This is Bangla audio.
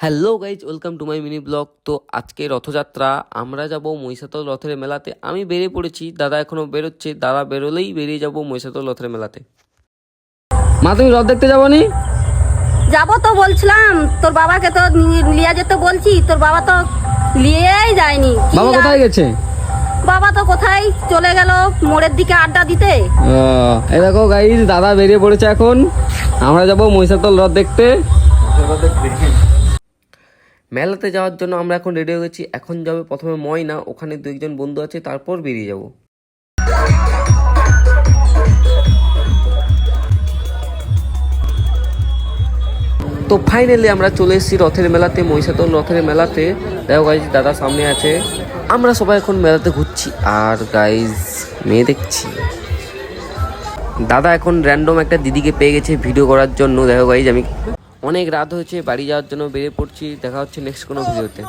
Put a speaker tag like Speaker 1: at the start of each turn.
Speaker 1: Hello guys, welcome to my mini blog. তো আজকে রথযাত্রা, আমরা যাব মহিষাদল রথের মেলাতে। আমি বেরিয়ে পড়েছি, দাদা এখনো বেরোচ্ছে, দাদা বেরোলেই বেরিয়ে যাব মহিষাদল রথের মেলাতে। মা, তুমি রথ দেখতে যাবো নি?
Speaker 2: যাবো তো বলছিলাম, তোর বাবাকে তো নিয়ে যেতে বলছি, তোর বাবা তো নিয়েই যায়নি। কি
Speaker 1: বাবা কোথায় গেছে?
Speaker 2: বাবা তো কোথায় চলে গেল, মোড়ের দিকে আড্ডা দিতে।
Speaker 1: এই দেখো গাইজ, দাদা বেরিয়ে পড়েছে এখন। আমরা যাব মহিষাদল রথ দেখতে। মেলাতে যাওয়ার জন্য আমরা এখন রেডি হয়ে গেছি। এখন যাবে প্রথমে ময়না, ওখানে দু একজন বন্ধু আছে, তারপর বেরিয়ে যাব। তো ফাইনালি আমরা চলে এসেছি রথের মেলাতে, মহিষাদল রথের মেলাতে। দেখো গাইজ, দাদা সামনে আছে। আমরা সবাই এখন মেলাতে ঘুরছি আর গাইজ মেয়ে দেখছি। দাদা এখন র্যান্ডম একটা দিদিকে পেয়ে গেছে ভিডিও করার জন্য। দেখো গাইজ, আমি অনেক রাত হয়েছে, বাড়ি যাওয়ার জন্য বেরিয়ে পড়ছি। দেখা হচ্ছে নেক্সট কোনো ভিডিওতে।